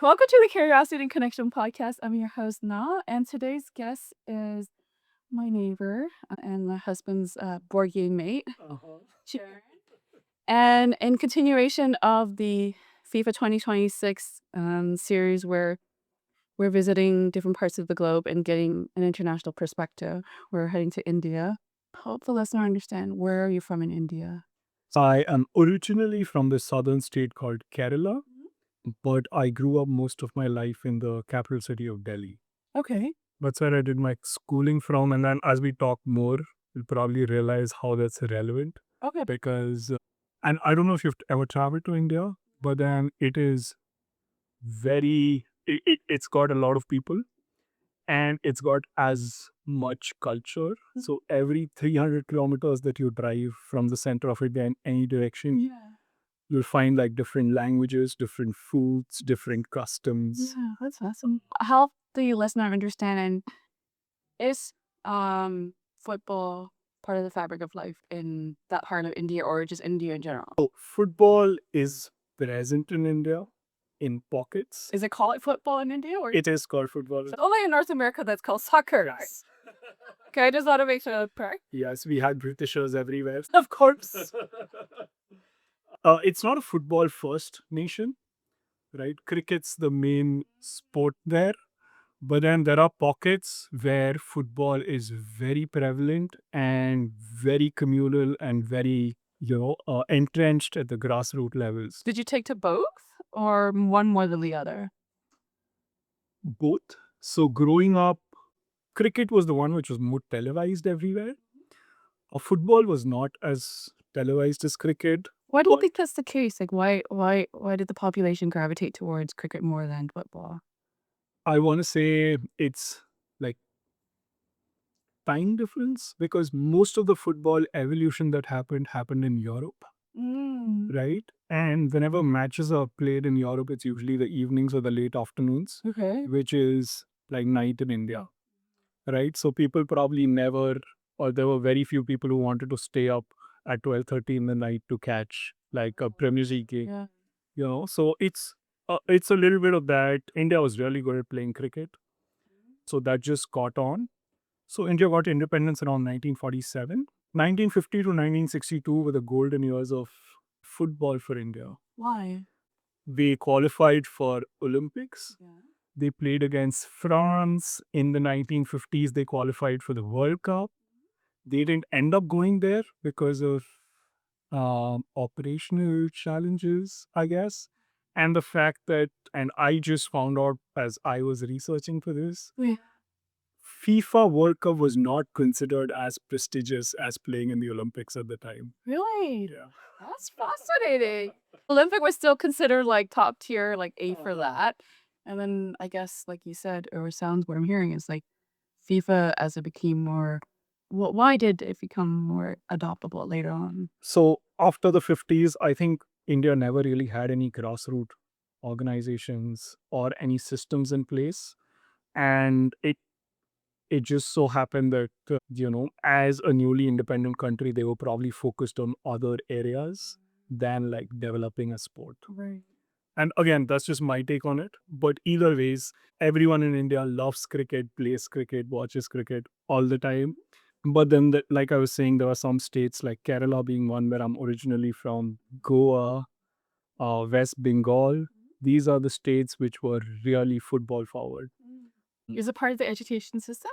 Welcome to the Curiosity and Connection podcast. I'm your host, Na, and today's guest is my neighbor and my husband's board game mate, Jerryn. And in continuation of the FIFA 2026 series, where we're visiting different parts of the globe and getting an international perspective, we're heading to India. Hope the listener understand where are you from in India. I am originally from the southern state called Kerala, but I grew up most of my life in the capital city of Delhi. Okay. That's where I did my schooling from. And then as we talk more, you'll probably realize how that's relevant Okay. because, and I don't know if you've ever traveled to India, but then it is it's got a lot of people and it's got as much culture. So every 300 kilometers that you drive from the center of India in any direction, Yeah. you'll find like different languages, different foods, different customs. Yeah, that's awesome. Help the listener understand, and is football part of the fabric of life in that part of India or just India in general? So football is present in India in pockets. Is it called football in India or It is called football. it's only in North America that's called soccer? Right. Okay, I just want to make sure that's correct. Yes, we had Britishers everywhere. Of course. It's not a football first nation, right? Cricket's the main sport there. But then there are pockets where football is very prevalent and very communal and very, entrenched at the grassroots levels. Did you take to both or one more than the other? Both. So growing up, cricket was the one which was more televised everywhere. Football was not as televised as cricket. Why do you But think that's the case? Like, why did the population gravitate towards cricket more than football? I want to say it's like time difference because most of the football evolution that happened in Europe. Right? And whenever matches are played in Europe, it's usually the evenings or the late afternoons, Okay. which is like night in India, right? So people probably never, or there were very few people who wanted to stay up at 12:30 in the night to catch like a Premier League game, Yeah. So it's a little bit of that. India was really good at playing cricket, so that just caught on. So India got independence around 1947. 1950 to 1962 were the golden years of football for India. Why? They qualified for Olympics. Yeah. They played against France in the 1950s. They qualified for the World Cup. They didn't end up going there because of operational challenges, I guess. And the fact that, and I just found out as I was researching for this, Yeah. FIFA World Cup was not considered as prestigious as playing in the Olympics at the time. Really? Yeah. That's fascinating. Olympic was still considered like top tier, like A for that. And then I guess, like you said, or sounds what I'm hearing is like FIFA as it became more. Why did it become more adoptable later on? So after the 50s, I think India never really had any grassroots organizations or any systems in place. And it just so happened that, as a newly independent country, they were probably focused on other areas than like developing a sport. Right. And again, that's just my take on it. But either ways, everyone in India loves cricket, plays cricket, watches cricket all the time. But then, like I was saying, there are some states like Kerala being one where I'm originally from, Goa, West Bengal. These are the states which were really football forward. Is it part of the education system?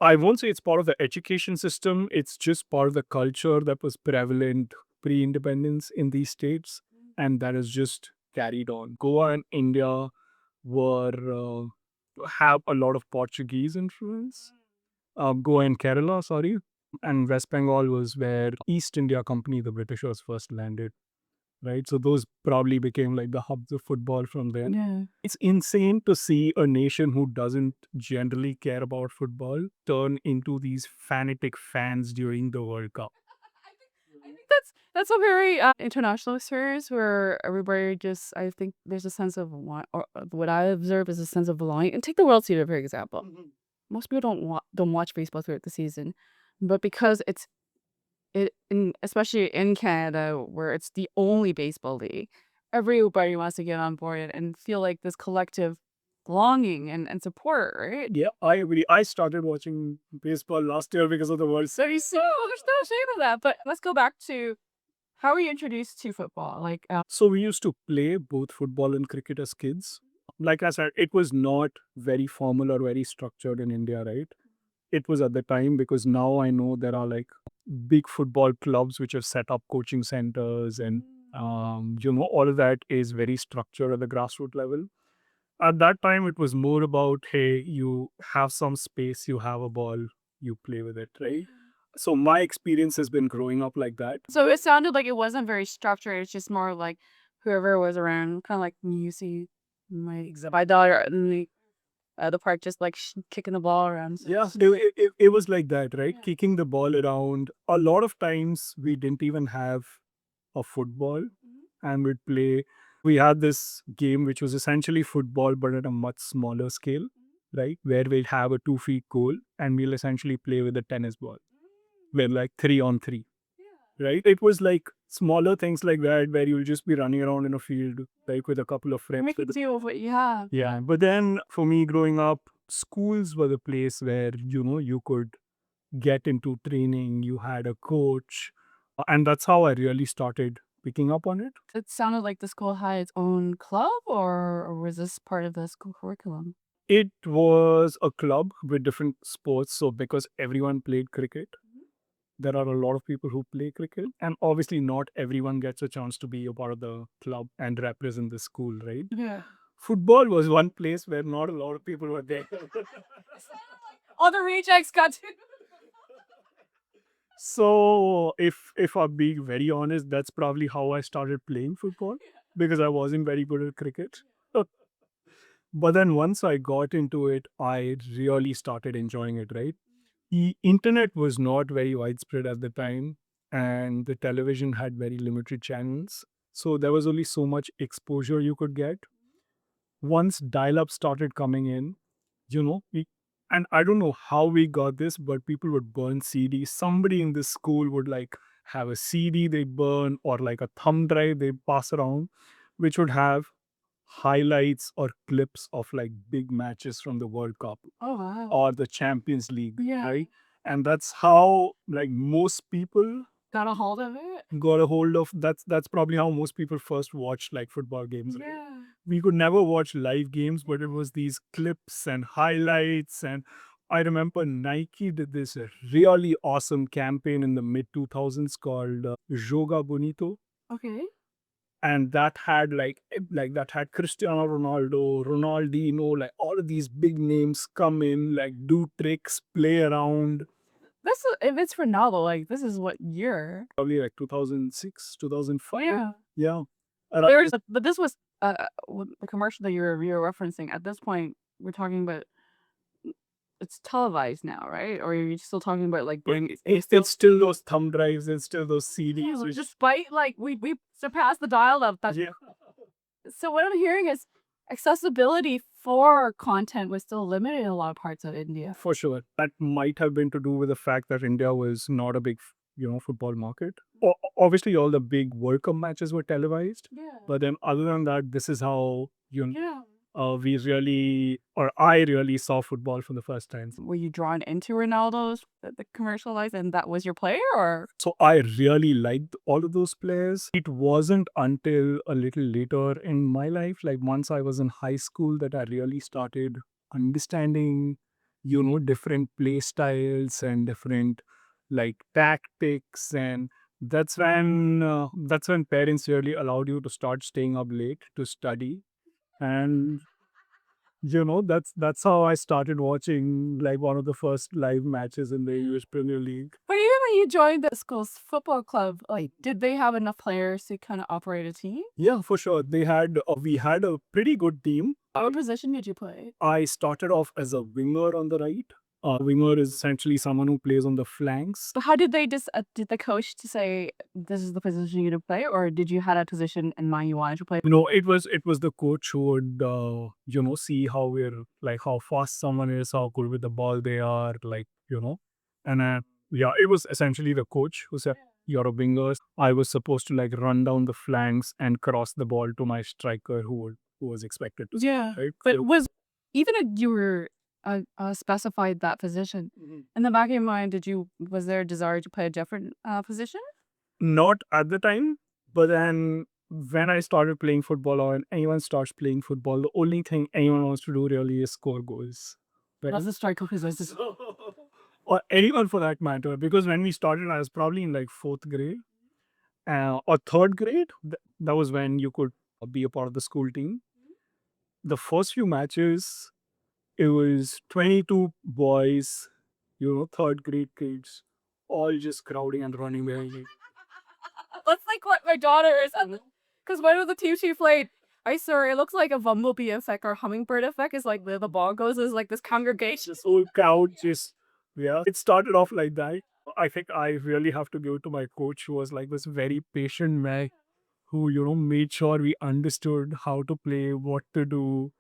I won't say it's part of the education system. It's just part of the culture that was prevalent pre-independence in these states, and that is just carried on. Goa and India were have a lot of Portuguese influence. Goa and Kerala, sorry, and West Bengal was where East India Company, the Britishers, first landed. Right, so those probably became like the hubs of football from there. Yeah. It's insane to see a nation who doesn't generally care about football turn into these fanatic fans during the World Cup. I think that's a very international experience where everybody just I think there's a sense of or what I observe is a sense of belonging. And take the World Series for example. Most people don't watch baseball throughout the season, but because especially in Canada where it's the only baseball league, everybody wants to get on board and feel like this collective belonging and support, right? Yeah, I agree. I started watching baseball last year because of the World Series. So there's no shame in that. But let's go back to how were you introduced to football? Like, So we used to play both football and cricket as kids. Like I said, it was not very formal or very structured in India, right? It was at the time, because now I know there are like big football clubs which have set up coaching centers, and all of that is very structured at the grassroots level. At that time, it was more about, hey, you have some space, you have a ball, you play with it, right? So my experience has been growing up like that. so it sounded like it wasn't very structured. It's just more like whoever was around, kind of like when you see my daughter in the park just like kicking the ball around. Yeah, it was like that, right? Yeah. Kicking the ball around. A lot of times we didn't even have a football, and we'd play. We had this game which was essentially football, but at a much smaller scale, right? Where we'd have a 2 feet goal, and we'll essentially play with a tennis ball. We're like 3 on 3, right? It was like smaller things like that, where you'll just be running around in a field, like with a couple of friends. Make a deal with what you have. Yeah, but then for me growing up, schools were the place where you could get into training. You had a coach, and that's how I really started picking up on it. It sounded like the school had its own club, or was this part of the school curriculum? It was a club with different sports. So because everyone played cricket, there are a lot of people who play cricket, and obviously not everyone gets a chance to be a part of the club and represent the school, right? Yeah. Football was one place where not a lot of people were there. All the rejects got to. So if I'm being very honest, that's probably how I started playing football, because I wasn't very good at cricket. But then once I got into it, I really started enjoying it, right? The internet was not very widespread at the time, and the television had very limited channels. So there was only so much exposure you could get. Once dial up started coming in, we, and I don't know how we got this, but people would burn CDs. Somebody in this school would like have a CD they burn, or like a thumb drive they pass around, which would have highlights or clips of like big matches from the World Cup Oh wow. or the Champions League, Yeah. right? And that's how like most people Got a hold of it. got a hold of. That's probably how most people first watched like football games, right? Yeah. We could never watch live games, but it was these clips and highlights. And I remember Nike did this really awesome campaign in the mid 2000s called Joga Bonito. Okay. And that had like that had Cristiano Ronaldo, Ronaldinho, like all of these big names come in, like do tricks, play around. This is, if it's Ronaldo, like this is what year? Probably like 2006, 2005. Yeah. Yeah. But this was the commercial that you're referencing. At this point, we're talking about it's televised now, right? Or are you still talking about like bring? It's still those thumb drives, it's still those CDs. Yeah, Which, despite like we surpassed the dial-up. yeah, So what I'm hearing is accessibility for content was still limited in a lot of parts of India. for sure. That might have been to do with the fact that India was not a big, football market. Obviously, all the big World Cup matches were televised. Yeah. But then, other than that, this is how Yeah. we really, or I really saw football for the first time. Were you drawn into Ronaldo's the commercialized, and that was your player, or? So I really liked all of those players. It wasn't until a little later in my life, like once I was in high school, that I really started understanding, different play styles and different like tactics. And that's when parents really allowed you to start staying up late to study. And that's how I started watching like one of the first live matches in the English Premier League. But even when you joined the school's football club, like, did they have enough players to kind of operate a team? Yeah, for sure. We had a pretty good team. What position did you play? I started off as a winger on the right. Winger is essentially someone who plays on the flanks. But how did they did the coach to say this is the position you to play, or did you had a position in mind you wanted to play? It was the coach who would see how fast someone is, how good with the ball they are, and yeah, it was essentially the coach who said. you're a winger. I was supposed to like run down the flanks and cross the ball to my striker who was expected to score, Yeah. right? But So was even if you were specified that position, in the back of your mind, was there a desire to play a different position? not at the time, but then when I started playing football or when anyone starts playing football, the only thing anyone wants to do really is score goals. Right? That's a striker position. Or anyone for that matter. Because when we started, I was probably in like fourth grade or third grade. That was when you could be a part of the school team. The first few matches, it was 22 boys, third grade kids, all just crowding and running behind me. That's like what my daughter is. Because one of the teams she played, I swear, it looks like a bumblebee effect or hummingbird effect. It's like where the ball goes is like this congregation. This whole crowd just, yeah, it started off like that. I think I really have to give it to my coach, who was like this very patient man who, made sure we understood how to play, what to do,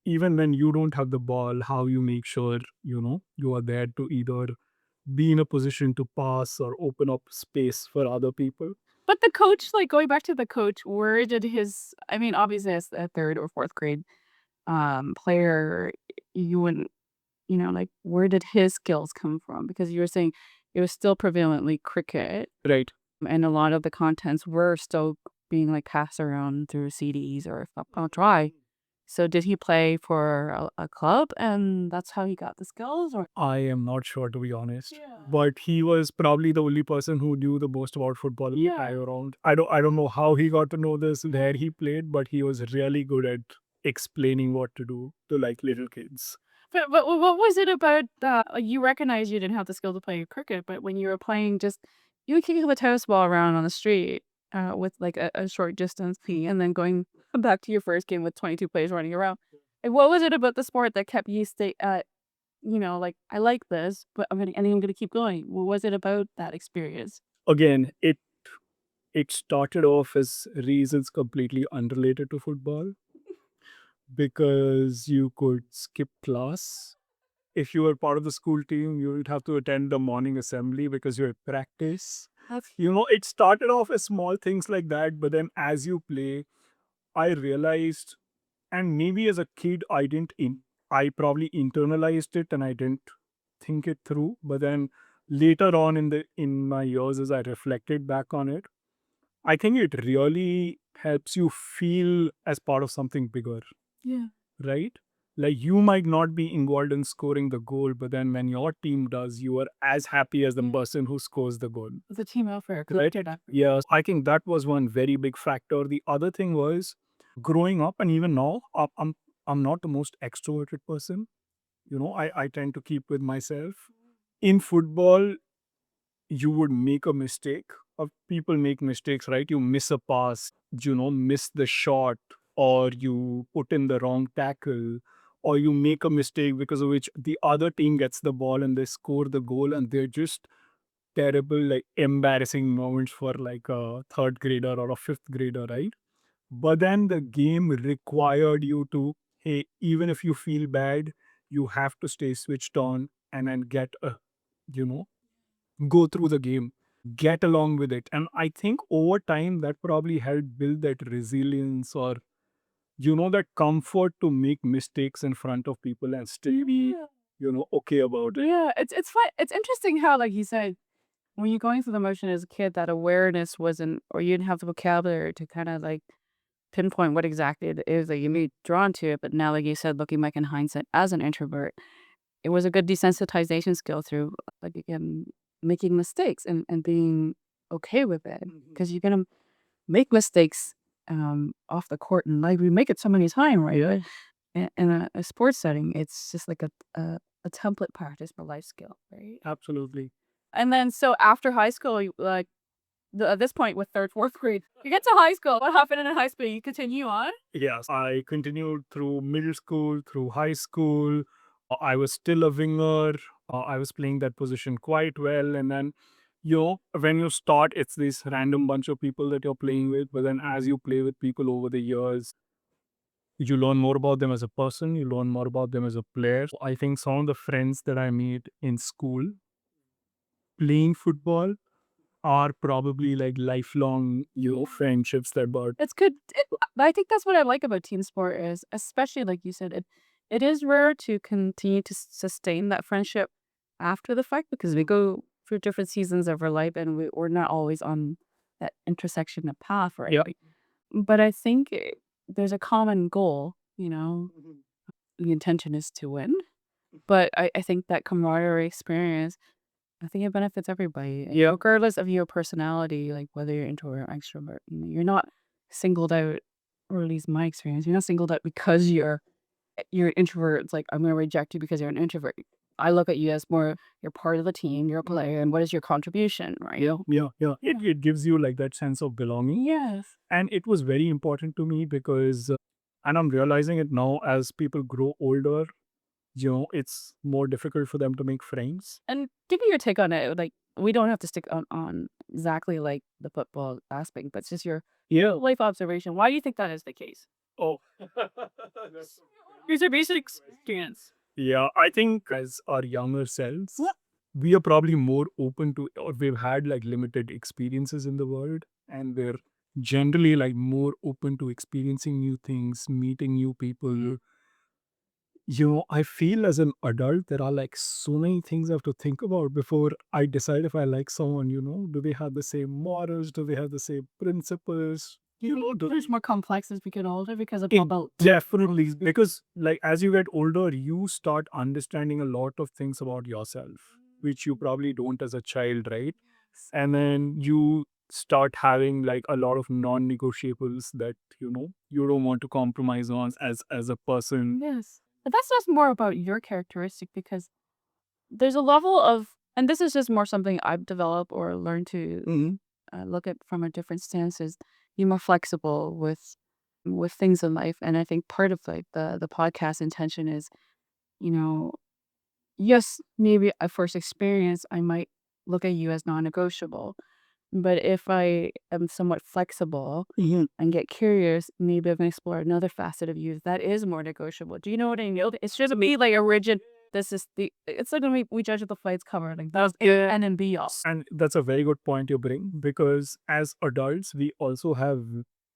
even when you don't have the ball, how you make sure, you are there to either be in a position to pass or open up space for other people. But the coach, like going back to the coach, where did his? I mean, obviously, as a third or fourth grade player, you wouldn't, like where did his skills come from? Because you were saying it was still prevalently cricket, Right. and a lot of the contents were still being like passed around through CDs or try. So did he play for a club, and that's how he got the skills, or? I am not sure, to be honest. Yeah. But he was probably the only person who knew the most about football Yeah. around. I don't know how he got to know this, where he played, but he was really good at explaining what to do to like little kids. But what was it about that? Like, you recognize you didn't have the skill to play cricket, but when you were playing, just you were kicking the tennis ball around on the street with like a short distance pee, and then going back to your first game with 22 players running around. And what was it about the sport that kept you like I like this, but I'm gonna keep going. What was it about that experience? Again, it started off as reasons completely unrelated to football, because you could skip class. If you were part of the school team, you would have to attend the morning assembly because you're at practice. It started off as small things like that, but then as you play, I realized, and maybe as a kid, I probably internalized it and I didn't think it through. But then later on in my years, as I reflected back on it, I think it really helps you feel as part of something bigger, Yeah. right? Like you might not be involved in scoring the goal, but then when your team does, you are as happy as the person who scores the goal. The team effort, Right? collective effort. Yes, I think that was one very big factor. The other thing was growing up, and even now, I'm not the most extroverted person. I tend to keep with myself. In football, you would make a mistake, or people make mistakes, right? You miss a pass, miss the shot, or you put in the wrong tackle, or you make a mistake because of which the other team gets the ball and they score the goal, and they're just terrible, like embarrassing moments for like a third grader or a fifth grader, right? But then the game required you to, hey, even if you feel bad, you have to stay switched on and then you know, go through the game, get along with it. And I think over time that probably helped build that resilience, or that comfort to make mistakes in front of people and still be, Yeah. okay about it. Yeah, it's fun. It's interesting how, like you said, when you're going through the motion as a kid, that awareness wasn't, or you didn't have the vocabulary to kind of like pinpoint what exactly it is that you may be drawn to it. But now, like you said, looking back in hindsight as an introvert, it was a good desensitization skill through, like, again, making mistakes and being okay with it. Because you're gonna make mistakes off the court, and like we make it so many times, right? In a sports setting, it's just like a template practice for life skill, right? Absolutely. And then so after high school, like at this point with third, fourth grade, you get to high school. What happened in high school? You continue on? Yes, I continued through middle school, through high school. I was still a winger. I was playing that position quite well. And then, when you start, it's this random bunch of people that you're playing with. But then as you play with people over the years, you learn more about them as a person, you learn more about them as a player. I think some of the friends that I made in school playing football are probably like lifelong, friendships that but It's good. I think that's what I like about team sport is, especially like you said, it is rare to continue to sustain that friendship after the fact because we go through different seasons of our life and we're not always on that intersection of path, right? Yeah. But I think there's a common goal, the intention is to win. But I think that camaraderie experience, I think it benefits everybody. And Yeah. regardless of your personality, like whether you're introvert or extrovert, you're not singled out, or at least my experience, you're not singled out because you're an introvert. It's like I'm gonna reject you because you're an introvert. I look at you as more you're part of the team, you're a player, and what is your contribution, right? Yeah. It gives you like that sense of belonging. Yes. And it was very important to me because, and I'm realizing it now as people grow older, it's more difficult for them to make friends. And give me your take on it. Like we don't have to stick on exactly like the football aspect, but it's just your Yeah. life observation. Why do you think that is the case? Oh, These are basic experience. yeah. I think as our younger selves, we are probably more open to, or we've had like limited experiences in the world, and we're generally like more open to experiencing new things, meeting new people. I feel as an adult, there are like so many things I have to think about before I decide if I like someone, Do they have the same morals? Do they have the same principles? There's more complex as we get older because of It about definitely, because like as you get older, you start understanding a lot of things about yourself, which you probably don't as a child, right? And then you start having like a lot of non-negotiables that you don't want to compromise on as a person. yes. But that's just more about your characteristic because there's a level of, and this is just more something I've developed or learned to look at from a different stance is you're more flexible with things in life. And I think part of like the podcast intention is, you know, yes, maybe at first experience I might look at you as non-negotiable. But if I am somewhat flexible and get curious, maybe I can explore another facet of you that is more negotiable. Do you know what I mean? It's just me like a rigid. This is the. It's like when we judge the flight's cover. Like that's end and be all. And that's a very good point you bring, because as adults, we also have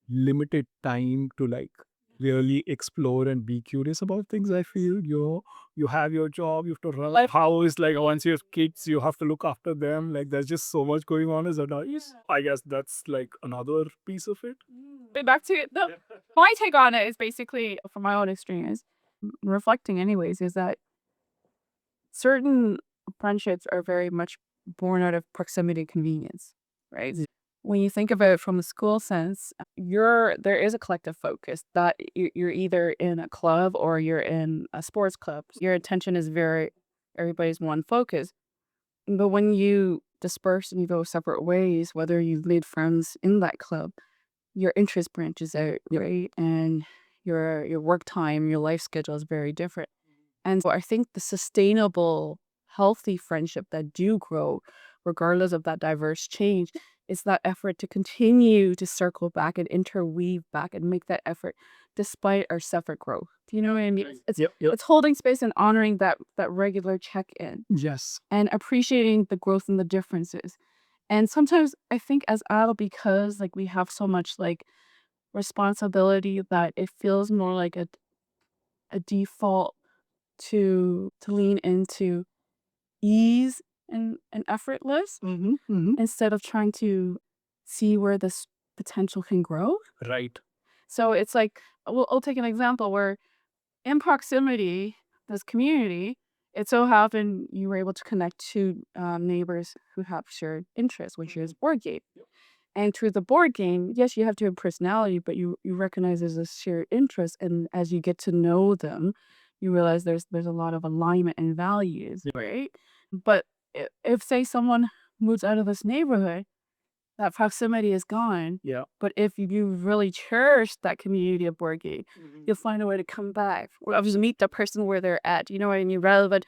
limited time to like really explore and be curious about things. I feel you have your job, you have to run a house. Like once you have kids, you have to look after them. Like there's just so much going on as adults. I guess that's like another piece of it. But back to it. My take on it is basically from my own experience, reflecting anyways, is that certain friendships are very much born out of proximity and convenience, right? When you think about it from the school sense, there is a collective focus that you're either in a club or you're in a sports club. Your attention is everybody's one focus. But when you disperse and you go separate ways, whether you've made friends in that club, your interest branches out, right? And your work time, your life schedule is very different. And so I think the sustainable, healthy friendship that do grow, regardless of that diverse change, is that effort to continue to circle back and interweave back and make that effort despite our separate growth. Do you know what I mean? It's Yep. it's holding space and honoring that regular check-in Yes. and appreciating the growth and the differences. And sometimes I think as adult, because like we have so much like responsibility that it feels more like a default to lean into ease and effortless instead of trying to see where this potential can grow. Right. So it's like I'll take an example where in proximity, this community, it so happened you were able to connect to neighbors who have shared interests, which is board game. And through the board game, yes, you have to have personality, but you recognize there's a shared interest, and as you get to know them, you realize there's a lot of alignment and values, right? But if say someone moves out of this neighborhood, that proximity is gone. Yeah. But if you really cherish that community of board game, you'll find a way to come back. Or just meet the person where they're at. You know what I mean? Rather than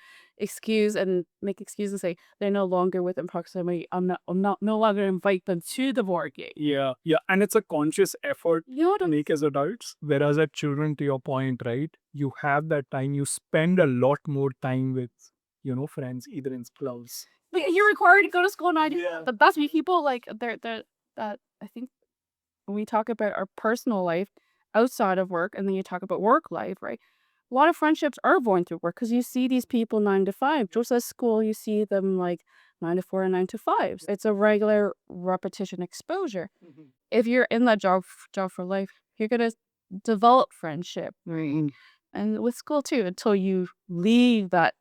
make excuses and say they're no longer within proximity. I'm not no longer invite them to the board game. Yeah. And it's a conscious effort You know what to make as adults. Whereas as children, to your point, right? You have that time, you spend a lot more time with, friends, either in clubs. Like, you're required to go to school at 9. Yeah. But that's me. People like they're that I think when we talk about our personal life outside of work, and then you talk about work life, right? A lot of friendships are born through work because you see these people 9 to 5. Just at school, you see them like 9 to 4 and 9 to 5. It's a regular repetition exposure. If you're in that job for life, you're gonna develop friendship. Right. And with school too, until you leave that,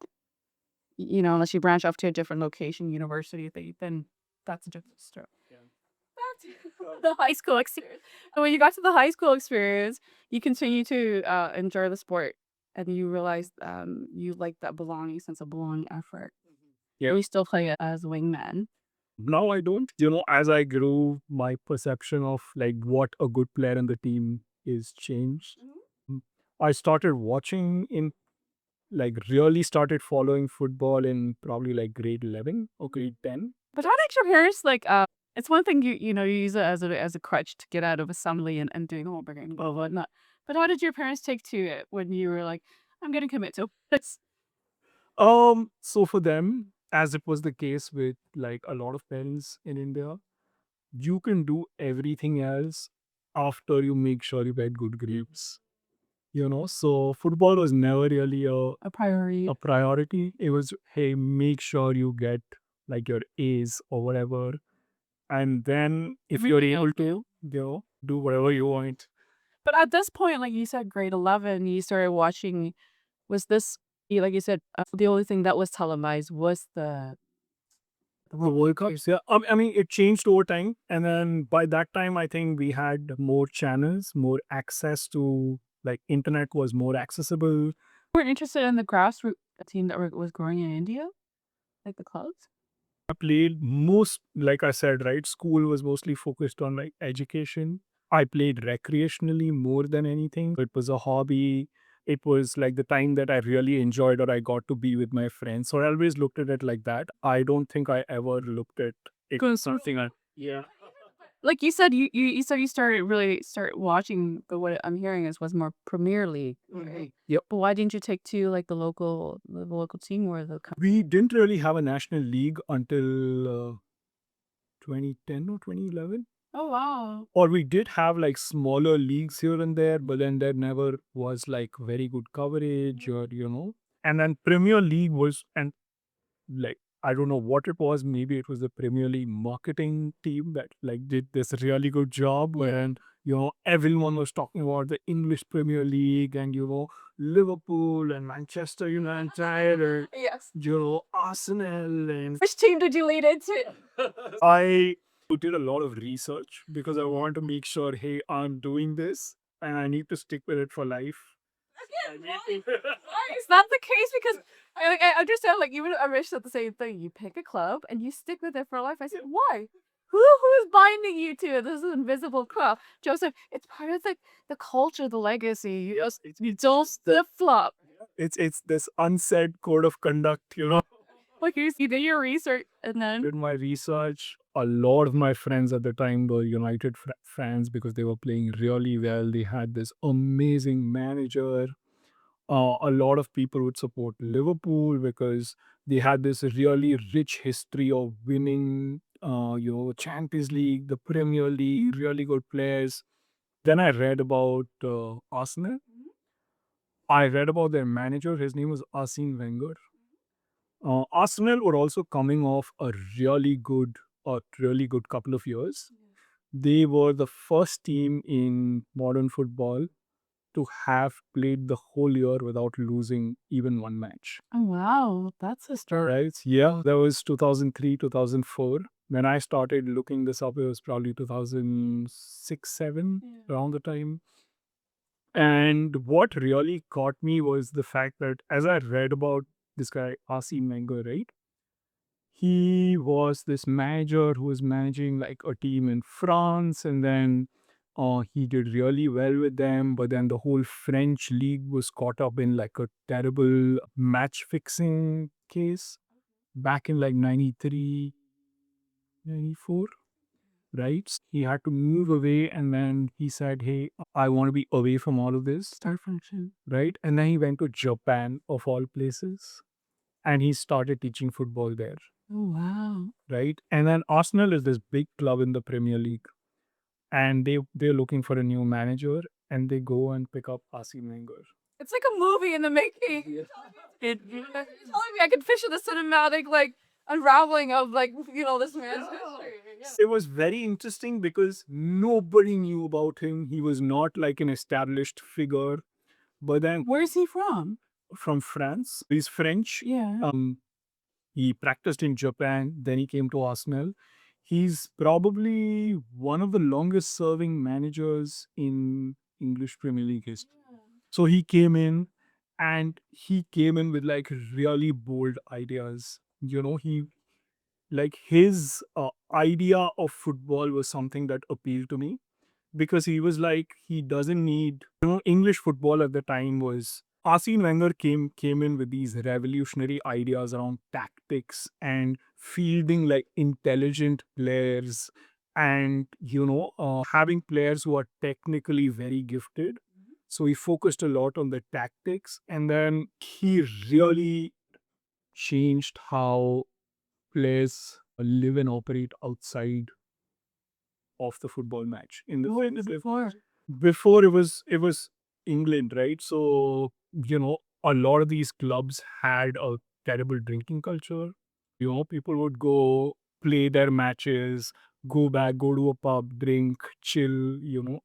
unless you branch off to a different location, university, then that's a different story. Back to the high school experience. And when you got to the high school experience, you continue to enjoy the sport, and you realize you like that belonging, sense of belonging effort. Yeah. We still play it as wingman. Now I don't. As I grew, my perception of like what a good player in the team is changed. Mm. I started watching in like really started following football in probably like grade 11 or grade 10. But how did your parents like? It's one thing you use it as a crutch to get out of assembly and doing homework and blah blah blah. But how did your parents take to it when you were like, I'm gonna commit to this? So for them, as it was the case with like a lot of parents in India, you can do everything else after you make sure you get good grades. So football was never really A priority. a priority. It was, hey, make sure you get like your A's or whatever. And then if you're able to, do whatever you want. But at this point, like you said, grade 11, you started watching. Was this like you said, the only thing that was televised was The World Cups, yeah. I mean, it changed over time. And then by that time, I think we had more channels, more access to like internet was more accessible. we're interested in the grassroots team that was growing in India, like the clubs. I played most, like I said, right? School was mostly focused on like education. I played recreationally more than anything. It was a hobby. It was like the time that I really enjoyed or I got to be with my friends. So I always looked at it like that. I don't think I ever looked at it as something I, yeah. Like you said, you said you start watching, but what I'm hearing was more Premier League. Right? Yep. But why didn't you take to like the local team or the We didn't really have a national league until 2010 or 2011. Oh wow. Or we did have like smaller leagues here and there, but then there never was like very good coverage or. And then Premier League was, and like, I don't know what it was. Maybe it was the Premier League marketing team that like did this really good job when, everyone was talking about the English Premier League and, Liverpool and Manchester United or, Yes. Arsenal and Which team did you lead into? I did a lot of research because I want to make sure, hey, I'm doing this and I need to stick with it for life. Why is that the case? Because I understand, like, even Amish said the same thing. You pick a club and you stick with it for life. I said, why? Who's binding you to it? This is invisible club. Joseph, it's part of the culture, the legacy. You don't flip flop. It's this unsaid code of conduct. Like you did your research and then Did my research. A lot of my friends at the time were United fans because they were playing really well. They had this amazing manager. A lot of people would support Liverpool because they had this really rich history of winning, Champions League, the Premier League, really good players. Then I read about Arsenal. I read about their manager. His name was Arsène Wenger. Arsenal were also coming off a really good couple of years. They were the first team in modern football to have played the whole year without losing even one match. oh wow, that's a story. Right? Yeah, that was 2003, 2004. When I started looking this up, it was probably 2006, 7, around the time. And what really caught me was the fact that as I read about this guy, Arsene Wenger, right? He was this manager who was managing like a team in France, and then he did really well with them. But then the whole French league was caught up in like a terrible match fixing case back in like 93, 94, right? He had to move away, and then he said, hey, I want to be away from all of this. Start function. Right? And then he went to Japan, of all places, and he started teaching football there. Oh, wow. right? And then Arsenal is this big club in the Premier League, and they're looking for a new manager, and they go and pick up Arsène Wenger. It's like a movie in the making. You're telling me I could picture the cinematic like unraveling of like this man's history. Yeah. It was very interesting because nobody knew about him. He was not like an established figure. But then Where's he from? from France, he's French. Yeah. He practiced in Japan, then he came to Arsenal. He's probably one of the longest serving managers in English Premier League history. So he came in, and he came in with like really bold ideas. He like his idea of football was something that appealed to me, because he was like, he doesn't need, English football at the time was, Arsene Wenger came in with these revolutionary ideas around tactics and fielding like intelligent players, and having players who are technically very gifted. So he focused a lot on the tactics, and then he really changed how players live and operate outside of the football match. In the What was it before? before, it was England, right? So a lot of these clubs had a terrible drinking culture. People would go play their matches, go back, go to a pub, drink, chill.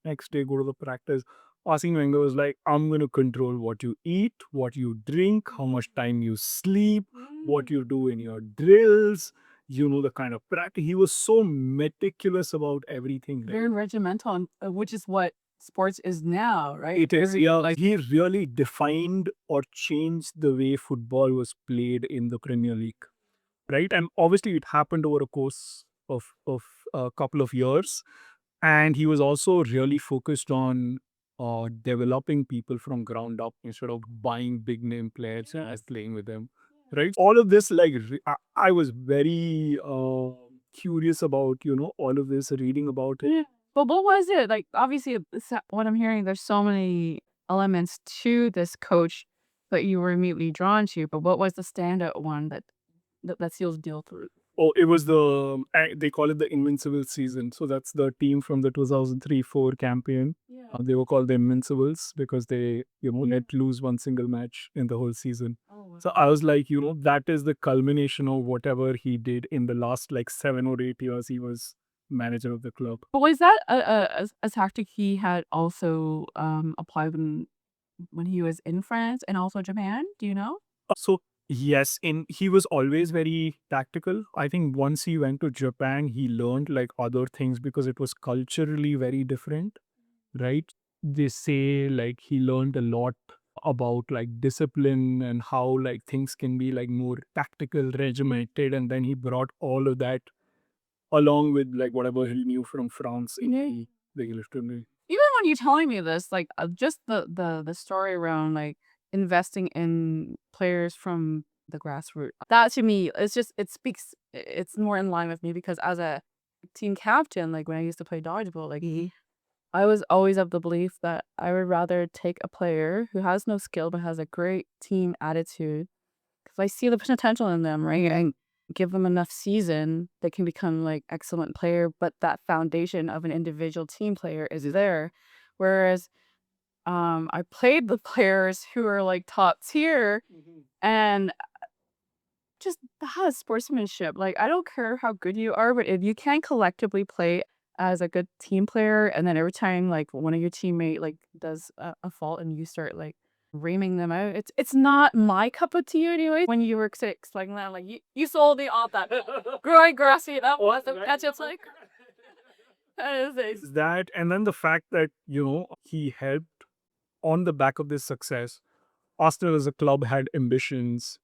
Next day go to the practice. Arsene Wenger was like, I'm going to control what you eat, what you drink, how much time you sleep, what you do in your drills, the kind of practice. He was so meticulous about everything. Right? Very regimental, which is what sports is now, right? It is, yeah. Like he really defined or changed the way football was played in the Premier League, right? And obviously, it happened over a course of a couple of years, and he was also really focused on developing people from ground up instead of buying big name players and playing with them, right? All of this, like I was very curious about all of this, reading about it. Yeah. But what was it like? Obviously, what I'm hearing, there's so many elements to this coach that you were immediately drawn to. But what was the standout one that seals the deal through? Oh, it was they call it the Invincible season. So that's the team from the 2003-4 campaign. Yeah. They were called the Invincibles because they, let lose one single match in the whole season. Oh, wow. So I was like, that is the culmination of whatever he did in the last like 7 or 8 years he was manager of the club. But was that a tactic he had also applied when he was in France and also Japan? Do you know? So yes, in he was always very tactical. I think once he went to Japan, he learned like other things because it was culturally very different, right? They say like he learned a lot about like discipline and how like things can be like more tactical, regimented, and then he brought all of that along with like whatever he knew from France in the English Premier League. Even when you're telling me this, like just the story around like investing in players from the grassroots, that to me, it speaks. It's more in line with me because as a team captain, like when I used to play dodgeball, like I was always of the belief that I would rather take a player who has no skill but has a great team attitude because I see the potential in them, right? And give them enough season, they can become like excellent player. But that foundation of an individual team player is there. Whereas I played the players who are like top tier and just has sportsmanship. Like I don't care how good you are, but if you can't collectively play as a good team player, and then every time like one of your teammate like does a fault and you start like reaming them out, it's not my cup of tea anyway. When you were explaining that, like you sold me off that growing grassy that wasn't that's just like that is That, and then the fact that he helped on the back of this success. Arsenal as a club had ambitions.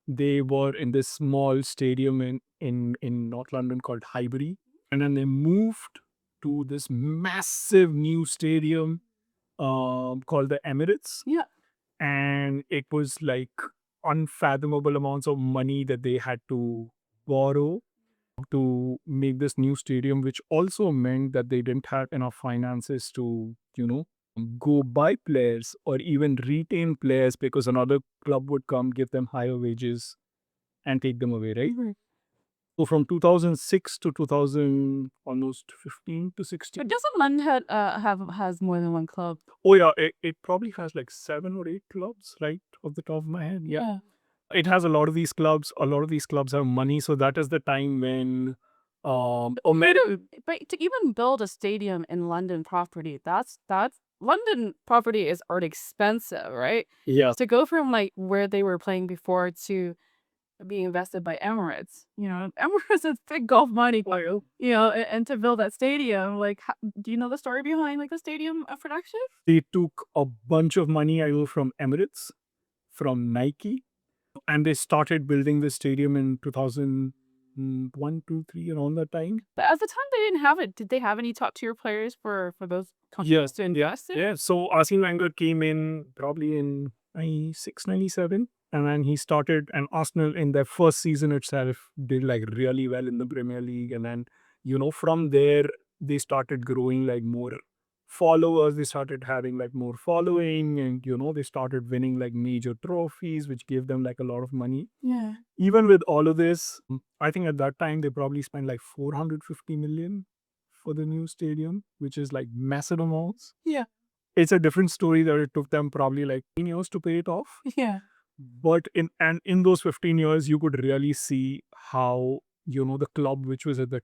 They were in this small stadium in North London called Highbury, and then they moved to this massive new stadium called the Emirates, yeah. and it was like unfathomable amounts of money that they had to borrow to make this new stadium, which also meant that they didn't have enough finances to go buy players or even retain players, because another club would come, give them higher wages and take them away, right? So from 2006 to 2000, almost 15 to 16. But doesn't London has more than one club? Oh yeah, it probably has like 7 or 8 clubs, right, off the top of my head. Yeah. It has a lot of these clubs. A lot of these clubs have money, so that is the time when But to even build a stadium in London property, that's London property is already expensive, right? yeah. To go from like where they were playing before to being invested by Emirates, Emirates is big golf money, and to build that stadium, like, do you know the story behind like the stadium production? They took a bunch of money, I know, from Emirates, from Nike, and they started building the stadium in 2001, 2, 3, around that time. But at the time they didn't have it. Did they have any top tier players for those companies Yes. to invest in? Yeah. So Arsène Wenger came in probably in 96, 97. And then he started, and Arsenal in their first season itself did like really well in the Premier League. And then, from there, they started growing like more followers. They started having like more following, and, they started winning like major trophies, which gave them like a lot of money. Yeah. Even with all of this, I think at that time they probably spent like 450 million for the new stadium, which is like massive amounts. Yeah. It's a different story that it took them probably like 10 years to pay it off. Yeah. But in those 15 years, you could really see how, the club which was at the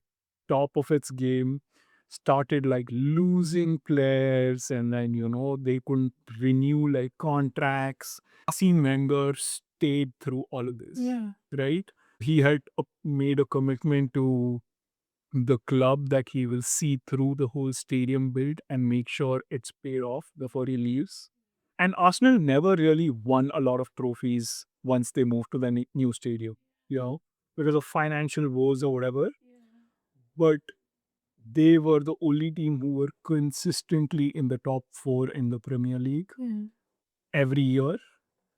top of its game started like losing players, and then, they couldn't renew like contracts. Arsene Wenger stayed through all of this. Yeah. Right? He had made a commitment to the club that he will see through the whole stadium build and make sure it's paid off before he leaves. And Arsenal never really won a lot of trophies once they moved to the new stadium, because of financial woes or whatever. But they were the only team who were consistently in the top four in the Premier League every year.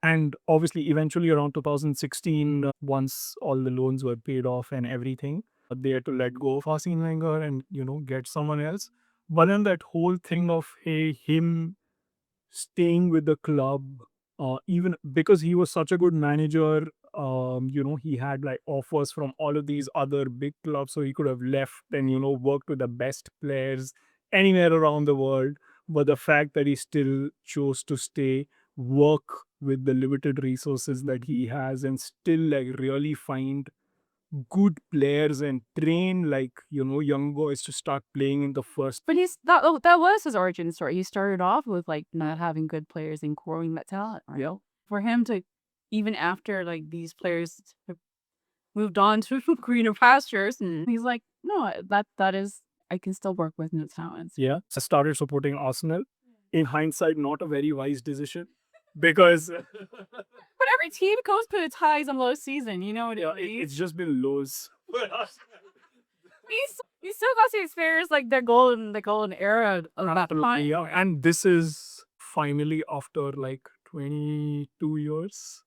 And obviously, eventually around 2016, once all the loans were paid off and everything, they had to let go of Arsene Wenger and, get someone else. But then that whole thing of, hey, him staying with the club, even because he was such a good manager, he had like offers from all of these other big clubs, so he could have left and, worked with the best players anywhere around the world. But the fact that he still chose to stay, work with the limited resources that he has, and still like really find good players and train like, young boys to start playing in the first. But that was his origin story. He started off with like not having good players and growing that talent, right? Yeah. For him to, even after like these players have moved on to greener pastures, he's like, no, that is, I can still work with new talents. Yeah. I started supporting Arsenal. In hindsight, not a very wise decision because But every team goes through its highs and low season, you know what yeah, it means? it's just been lows. We still got to experience like the golden era of that time. Yeah, and this is finally after like 22 years.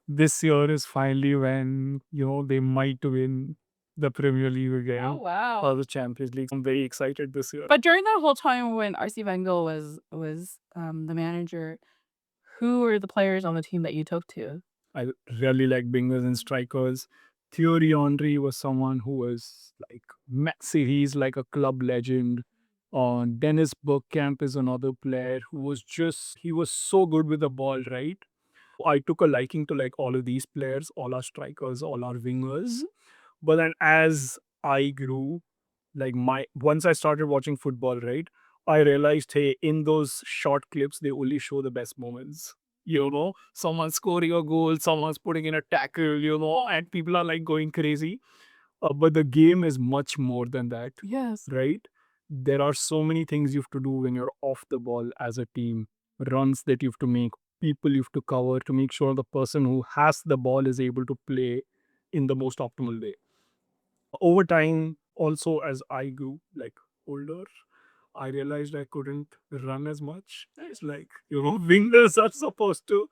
This year is finally when, they might win the Premier League again. Oh wow. Or the Champions League. I'm very excited this year. But during that whole time when Arsene Wenger was the manager, who were the players on the team that you took to? I really like bingers and strikers. Thierry Henry was someone who was like massive. He's like a club legend. Dennis Bergkamp is another player who was he was so good with the ball, right? I took a liking to like all of these players, all our strikers, all our wingers. But then as I grew, like once I started watching football, right, I realized, hey, in those short clips, they only show the best moments. Someone's scoring a goal, someone's putting in a tackle, and people are like going crazy. But the game is much more than that. Yes. Right? There are so many things you have to do when you're off the ball as a team, runs that you have to make, people you have to cover to make sure the person who has the ball is able to play in the most optimal way. Over time, also as I grew like older, I realized I couldn't run as much as like, wingers are supposed to.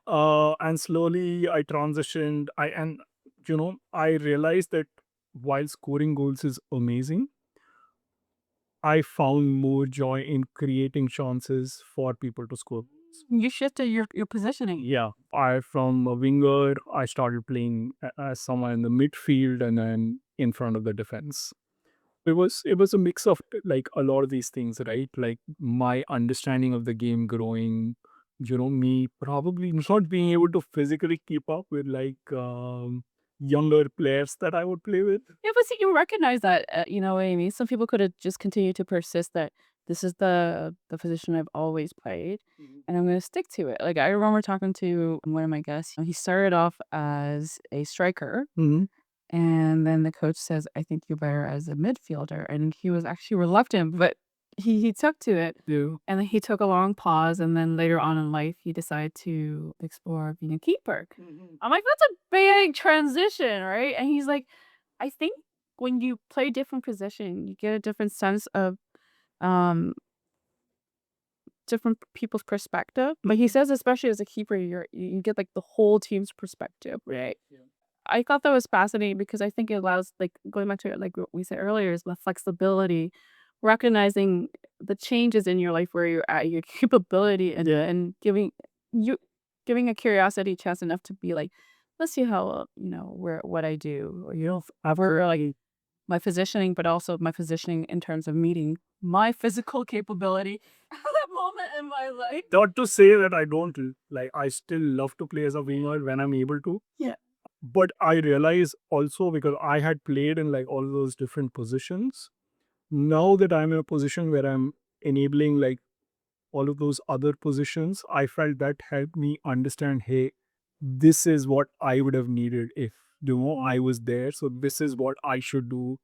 And slowly I transitioned. I realized that while scoring goals is amazing, I found more joy in creating chances for people to score. You shifted your positioning. Yeah. From a winger, I started playing as someone in the midfield and then in front of the defense. It was a mix of like a lot of these things, right? Like my understanding of the game growing, me probably not being able to physically keep up with like younger players that I would play with. Yeah, but see, you recognize that, you know what I mean? Some people could have just continued to persist that this is the position I've always played, and I'm gonna stick to it. Like, I remember talking to one of my guests. He started off as a striker, Mhm. and then the coach says, "I think you're better as a midfielder," and he was actually reluctant, but he took to it. Yeah. And then he took a long pause, and then later on in life, he decided to explore being a keeper. I'm like, "That's a big transition, right?" And he's like, "I think when you play different position, you get a different sense of, um, different people's perspective." But he says especially as a keeper, you get, like, the whole team's perspective, right? Yeah. I thought that was fascinating because I think it allows, like, going back to, like, what we said earlier is the flexibility, recognizing the changes in your life where you're at, your capability, and you giving a curiosity chance enough to be like, "Let's see how, where what I do," or, for, like, my positioning, but also my positioning in terms of meeting my physical capability at that moment in my life. Not to say that I don't like, I still love to play as a winger when I'm able to. Yeah. But I realize also because I had played in like all those different positions. Now that I'm in a position where I'm enabling like all of those other positions, I felt that helped me understand, hey, this is what I would have needed if I was there. So this is what I should do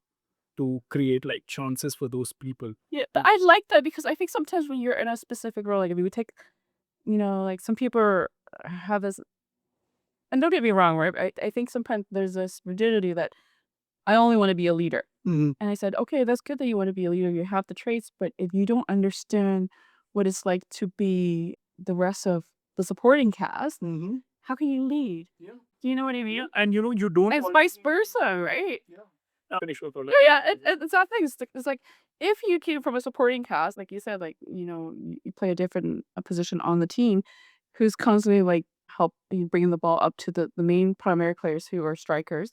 to create like chances for those people. Yeah, but I like that because I think sometimes when you're in a specific role, like if you would take, like some people have this, and don't get me wrong, right? I think sometimes there's this rigidity that I only want to be a leader. Mhm. And I said, okay, that's good that you want to be a leader. You have the traits, but if you don't understand what it's like to be the rest of the supporting cast, Mhm. how can you lead? Yeah. Do you know what I mean? Yeah. And you don't It's vice versa, right? Yeah. Finish with all Yeah, yeah, it's that thing. It's like if you came from a supporting cast, like you said, like you play a different position on the team, who's constantly like help you bringing the ball up to the main primary players who are strikers.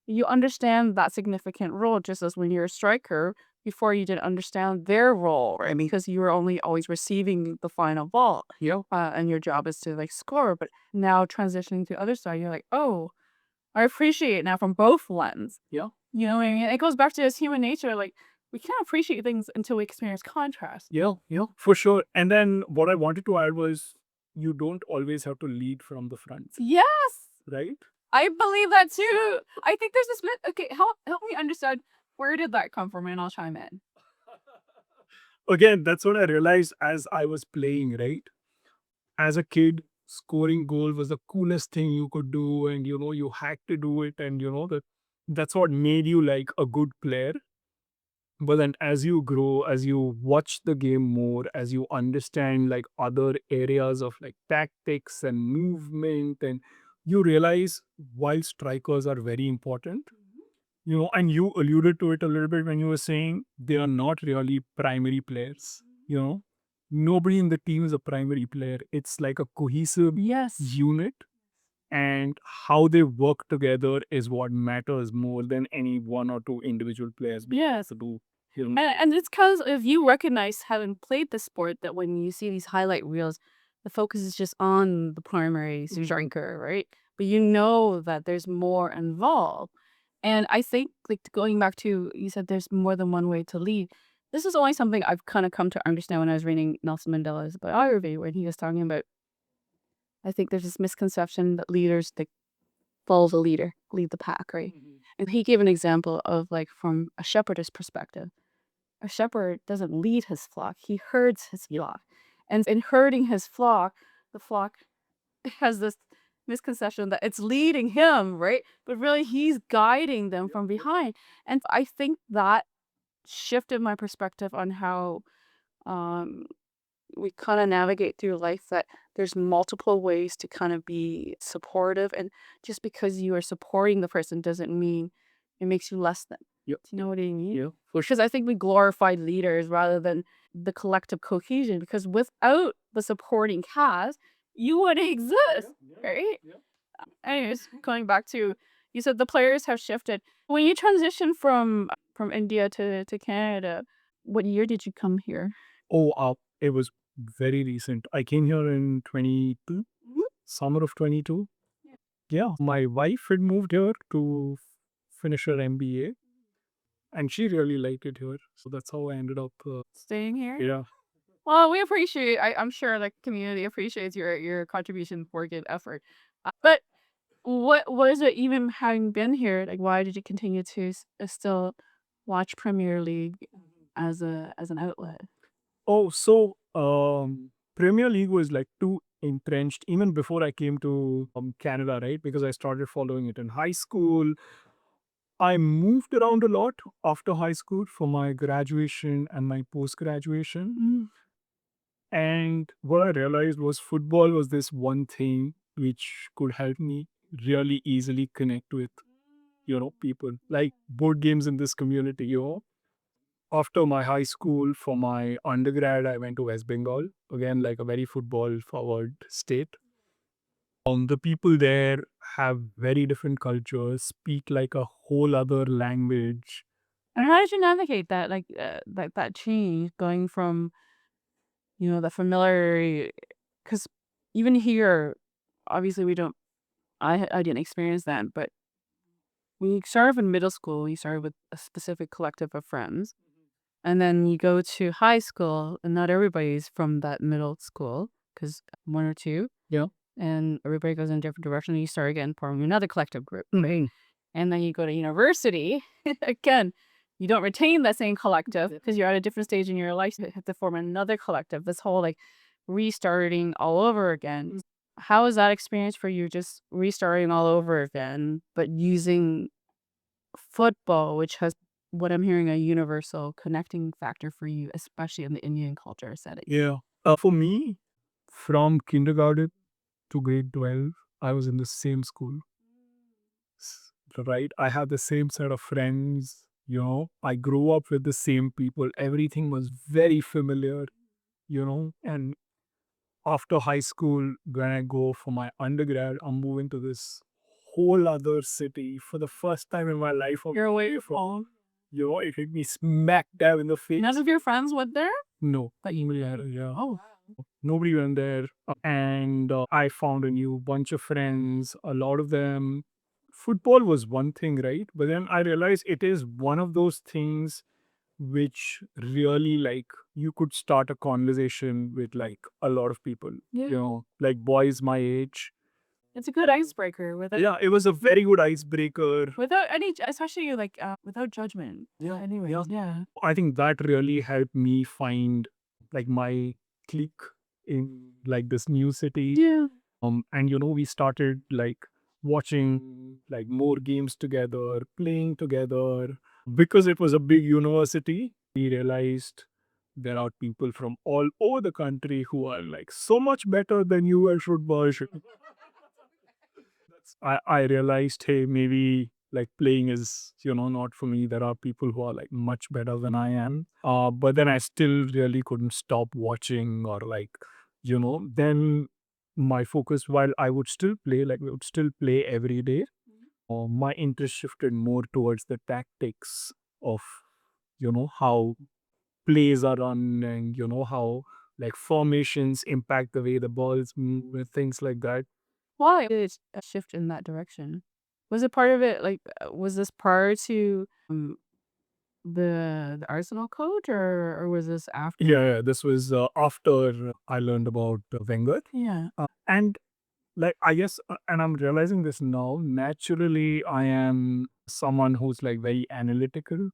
You understand that significant role just as when you're a striker. Before you didn't understand their role, right? Because you were only always receiving the final ball. Yeah. And your job is to like score. But now transitioning to the other side, you're like, oh, I appreciate it now from both lens. Yeah. You know what I mean? It goes back to this human nature. Like we can't appreciate things until we experience contrast. Yeah, yeah, for sure. And then what I wanted to add was you don't always have to lead from the front, Yes, right? I believe that too. I think there's this myth. Okay, help me understand where did that come from, and I'll chime in. Again, that's what I realized as I was playing, right? As a kid, scoring goal was the coolest thing you could do, and you had to do it, and that's what made you like a good player. But then as you grow, as you watch the game more, as you understand like other areas of like tactics and movement, and you realize while strikers are very important, and you alluded to it a little bit when you were saying they are not really primary players, nobody in the team is a primary player. It's like a cohesive Yes. unit, and how they work together is what matters more than any one or two individual players being able Yes. to do. And it's because if you recognize having played the sport that when you see these highlight reels, the focus is just on the primary striker, right? But you know that there's more involved. And I think like going back to you said there's more than one way to lead. This is only something I've kind of come to understand when I was reading Nelson Mandela's biography when he was talking about I think there's this misconception that leaders they follow the leader, lead the pack, right? And he gave an example of like from a shepherdess perspective. A shepherd doesn't lead his flock, he herds his flock. And in herding his flock, the flock has this misconception that it's leading him, right? But really, he's guiding them from behind. And I think that shifted my perspective on how um, we kind of navigate through life that there's multiple ways to kind of be supportive. And just because you are supporting the person doesn't mean it makes you less than. Yep. Do you know what I mean? Yeah, for sure. Because I think we glorify leaders rather than the collective cohesion. Because without the supporting cast, you wouldn't exist, right? Anyways, going back to, you said the players have shifted. When you transitioned from India to Canada, what year did you come here? Oh, it was very recent. I came here in 22, summer of 22. Yeah, my wife had moved here to finish her MBA, and she really liked it here. So that's how I ended up. Staying here? Yeah. Well, we appreciate. I'm sure the community appreciates your contribution, work, and effort. But what was it, even having been here? Like, why did you continue to still watch Premier League as an outlet? Oh, so Premier League was like too entrenched even before I came to Canada, right? Because I started following it in high school. I moved around a lot after high school for my graduation and my post graduation. And what I realized was football was this one thing which could help me really easily connect with, people like board games in this community. After my high school, for my undergrad, I went to West Bengal, again, like a very football forward state. The people there have very different cultures, speak like a whole other language. And how did you navigate that, like that change going from the familiar? Because even here, obviously we don't. I didn't experience that, but when you start off in middle school, you start with a specific collective of friends, and then you go to high school, and not everybody's from that middle school, because one or two, Yeah. and everybody goes in a different direction. And you start again forming another collective group, right? And then you go to university again. You don't retain that same collective because you're at a different stage in your life. You have to form another collective. This whole like restarting all over again. How is that experience for you? Just restarting all over again, but using football, which has, what I'm hearing, a universal connecting factor for you, especially in the Indian culture setting. Yeah. For me, from kindergarten to grade 12, I was in the same school, right? I had the same set of friends, I grew up with the same people. Everything was very familiar. And after high school, when I go for my undergrad, I'm moving to this whole other city for the first time in my life. You're away from, it hit me smack dab in the face. None of your friends went there? No, yeah. Oh, nobody went there. And I found a new bunch of friends, a lot of them. Football was one thing, right? But then I realized it is one of those things which really, like, you could start a conversation with like a lot of people, like boys my age. It's a good icebreaker Yeah, it was a very good icebreaker. without any, especially like without judgment. Yeah, Anyway, yeah. I think that really helped me find like my clique in like this new city. Yeah. And we started like watching like more games together, playing together. Because it was a big university, we realized there are people from all over the country who are like so much better than you at football. I realized, hey, maybe like playing is, not for me. There are people who are like much better than I am. But then I still really couldn't stop watching or like, then my focus, while I would still play, like we would still play every day, my interest shifted more towards the tactics of, how plays are run and, how like formations impact the way the balls move and things like that. Why did it shift in that direction? Was it part of it, like, was this prior to the Arsenal coach, or was this after? Yeah, this was after I learned about Wenger. Yeah. And like, I guess, and I'm realizing this now, naturally, I am someone who's like very analytical,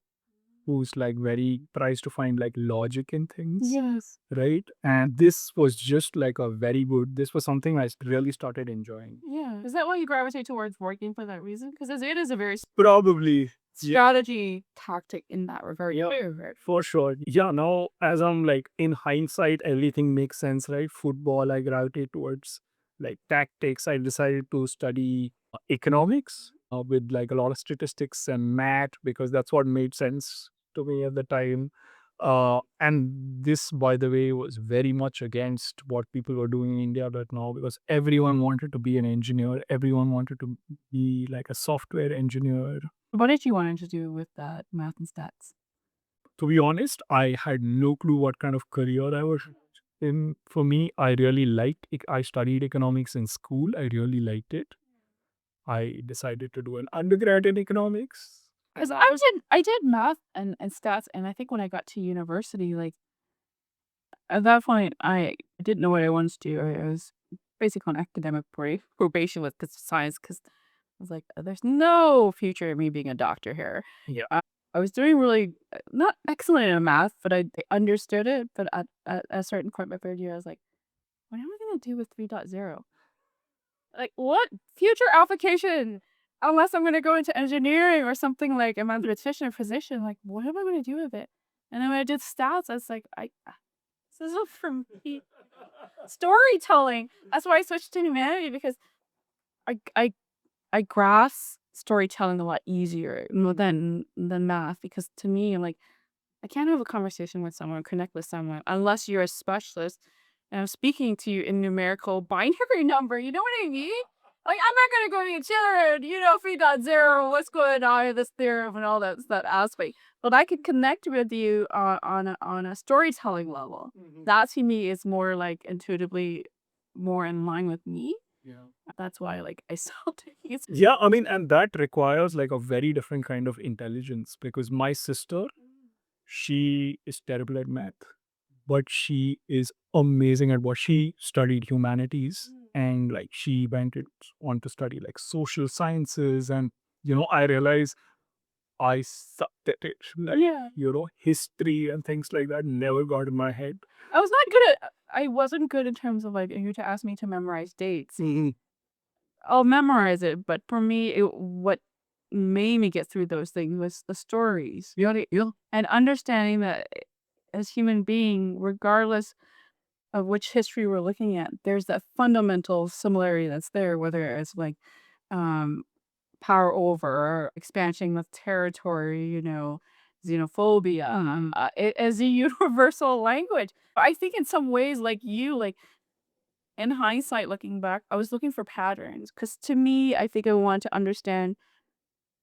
who's like very tries to find like logic in things. Yes. Right. And this was just like this was something I really started enjoying. Yeah. Is that why you gravitate towards working for that reason? Because it is a very Probably. strategy tactic in that regard. Yeah, Too. for sure. Yeah, now as I'm like in hindsight, everything makes sense, right? Football, I gravitate towards like tactics. I decided to study economics with like a lot of statistics and math because that's what made sense to me at the time. And this, by the way, was very much against what people were doing in India right now, because everyone wanted to be an engineer, everyone wanted to be like a software engineer. What did you want to do with that math and stats? To be honest, I had no clue what kind of career I was in. For me, I really liked it. I studied economics in school. I really liked it. I decided to do an undergrad in economics. Because I did math and stats, and I think when I got to university, like at that point, I didn't know what I wanted to do. I was basically on academic probation with science because I was like, "There's no future in me being a doctor here." Yeah. I was doing really not excellent in math, but I understood it. But at a certain point, my third year, I was like, "What am I gonna do with 3.0? Like, what future application? Unless I'm gonna go into engineering or something like a mathematician or physician, like, what am I gonna do with it?" And then when I did stats, I was like, this is from storytelling. That's why I switched to humanity because I I I grasp storytelling a lot easier than math because to me, like, I can't have a conversation with someone, connect with someone unless you're a specialist and I'm speaking to you in numerical binary number. You know what I mean? Like, I'm not gonna go to Jerryn, 3.0, what's going on in this theorem and all that aspect. But I can connect with you on a storytelling level. That to me is more like intuitively more in line with me. Yeah. That's why like I still take it. Yeah, I mean, and that requires like a very different kind of intelligence, because my sister, she is terrible at math, but she is amazing at what she studied humanities, and like she went on to study like social sciences. And I realize I sucked at it. Like, Yeah. history and things like that never got in my head. I wasn't good in terms of like you to ask me to memorize dates. I'll memorize it, but for me, what made me get through those things was the stories. Yeah. And understanding that as human being, regardless of which history we're looking at, there's that fundamental similarity that's there, whether it's like um, power over or expansion of territory, xenophobia, as a universal language. I think in some ways, like you, like in hindsight, looking back, I was looking for patterns because to me, I think I want to understand.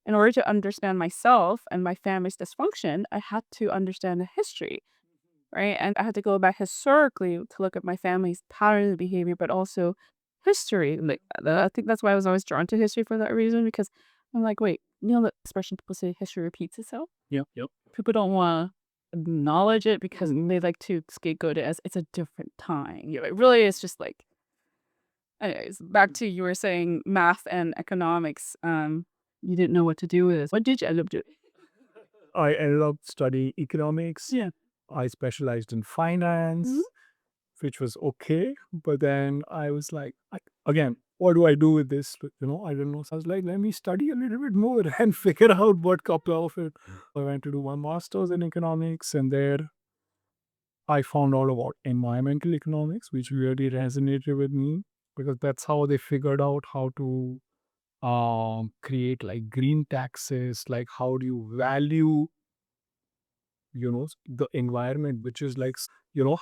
In order to understand myself and my family's dysfunction, I had to understand the history, right? And I had to go back historically to look at my family's patterns of behavior, but also history. Like I think that's why I was always drawn to history for that reason because I'm like, wait, the expression people say history repeats itself. Yep. Yep. People don't want to acknowledge it because they like to scapegoat it as it's a different time. It really is just like. Anyways, back to you were saying math and economics. You didn't know what to do with this. What did you end up doing? I ended up studying economics. Yeah. I specialized in finance, which was okay. But then I was like, again, what do I do with this? I don't know. So I was like, let me study a little bit more and figure out what comes out of it. I went to do my master's in economics, and there I found out about environmental economics, which really resonated with me, because that's how they figured out how to create like green taxes, like how do you value the environment, which is like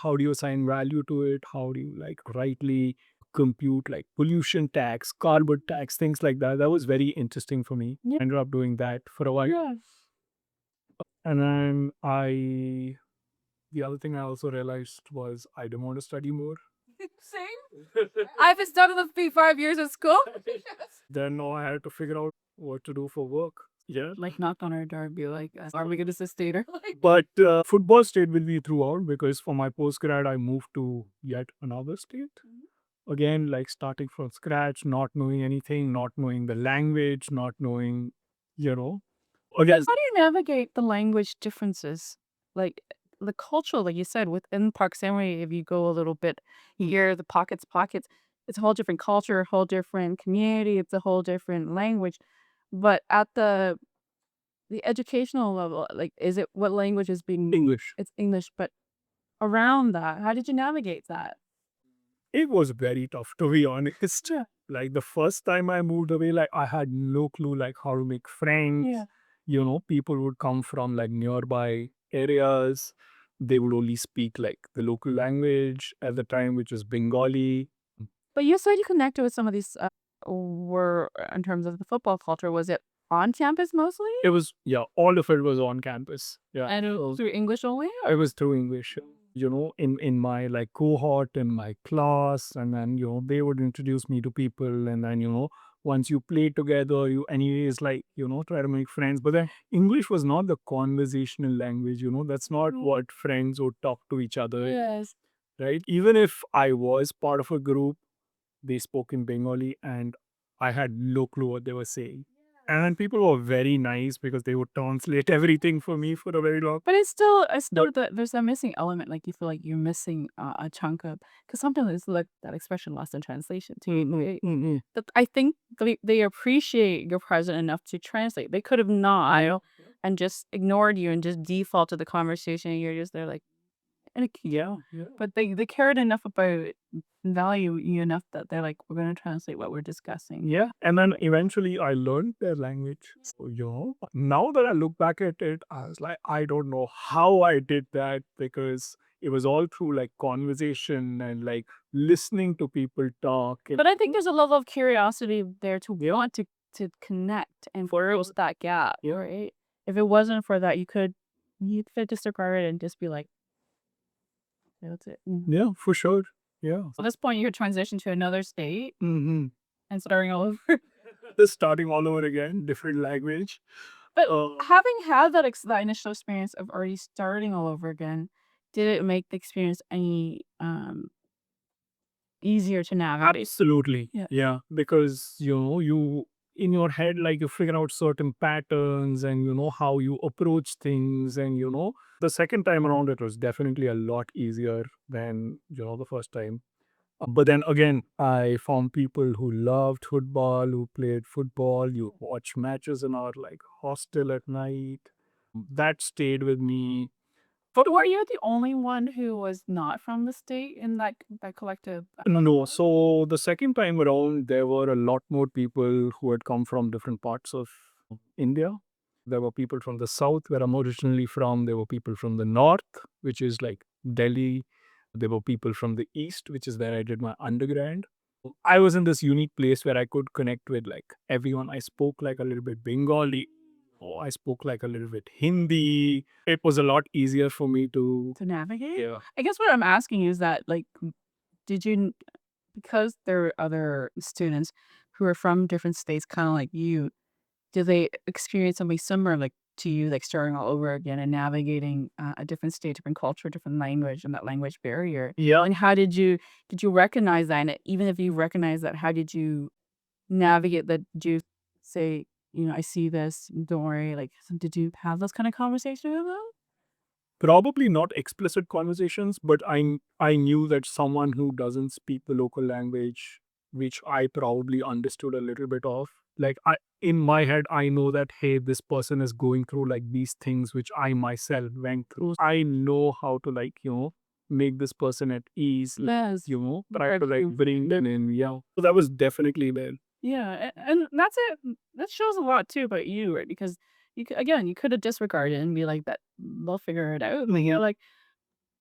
how do you assign value to it, how do you like rightly compute like pollution tax, carbon tax, things like that. That was very interesting for me. Yeah. I ended up doing that for a while. Yeah. And then the other thing I also realized was I didn't want to study more. Same. I've been studying the 5 years of school. Then now I had to figure out what to do for work. Yeah. Like knock on our door and be like, "Are we gonna sustain her?" But football stayed with me throughout, because for my postgrad, I moved to yet another state. Again, like starting from scratch, not knowing anything, not knowing the language, not knowing, you know. Again, How do you navigate the language differences? Like the cultural, like you said, within proximity, if you go a little bit here, the pockets, it's a whole different culture, a whole different community, it's a whole different language. But at the educational level, like is it what language is being English. it's English, but around that, how did you navigate that? It was very tough, to be honest. Yeah. Like the first time I moved away, like I had no clue like how to make friends. Yeah. People would come from like nearby areas. they would only speak like the local language at the time, which was Bengali. But you said you connected with some of these were in terms of the football culture. Was it on campus mostly? It was, yeah, all of it was on campus. Yeah. And it was through English only? It was through English. In my like cohort, in my class, and then they would introduce me to people, and then once you play together, you anyways like try to make friends. But then English was not the conversational language. That's not what friends would talk to each other. Yes. Right? Even if I was part of a group, they spoke in Bengali, and I had no clue what they were saying. And then people were very nice because they would translate everything for me for a very long. But it's still there's that missing element. Like you feel like you're missing a chunk of, because sometimes it's like that expression lost in translation to me. But I think they appreciate you're present enough to translate. They could have not and just ignored you and just default to the conversation. And you're just there like, Yeah. but they cared enough about value you enough that they're like, we're gonna translate what we're discussing. Yeah. And then eventually I learned their language. So, now that I look back at it, I was like, I don't know how I did that, because it was all through like conversation and like listening to people talk. But I think there's a level of curiosity there to want to connect and close that gap, right? If it wasn't for that, you could disregard it and just be like, "Okay, that's it." Yeah, for sure. Yeah. At this point, you could transition to another state Mm-hmm. and starting all over. Just starting all over again, different language. But having had that initial experience of already starting all over again, did it make the experience any easier to navigate? Absolutely. Yeah. Yeah. Because, you in your head, like you figure out certain patterns and you know how you approach things. And, the second time around, it was definitely a lot easier than, the first time. But then again, I found people who loved football, who played football, you watch matches in our like hostel at night. That stayed with me. But were you the only one who was not from the state in that collective? No, so the second time around, there were a lot more people who had come from different parts of India. There were people from the south, where I'm originally from. There were people from the north, which is like Delhi. There were people from the east, which is where I did my undergrad. I was in this unique place where I could connect with like everyone. I spoke like a little bit Bengali. Oh, I spoke like a little bit Hindi. It was a lot easier for me to. To navigate? Yeah. I guess what I'm asking you is that, like, did you, because there are other students who are from different states, kind of like you, do they experience something similar, like to you, like starting all over again and navigating a different state, different culture, different language, and that language barrier? Yeah. And how did you recognize that? And even if you recognize that, how did you navigate that? Did you say, I see this, don't worry, like, did you have those kind of conversations with them? Probably not explicit conversations, but I knew that someone who doesn't speak the local language, which I probably understood a little bit of, like I in my head I know that, hey, this person is going through like these things which I myself went through. I know how to like make this person at ease. Yes. Try to like bring them in. Yeah, so that was definitely there. Yeah, and that's it. That shows a lot too about you, right? Because again, you could have disregarded it and be like, "That they'll figure it out." And you're like,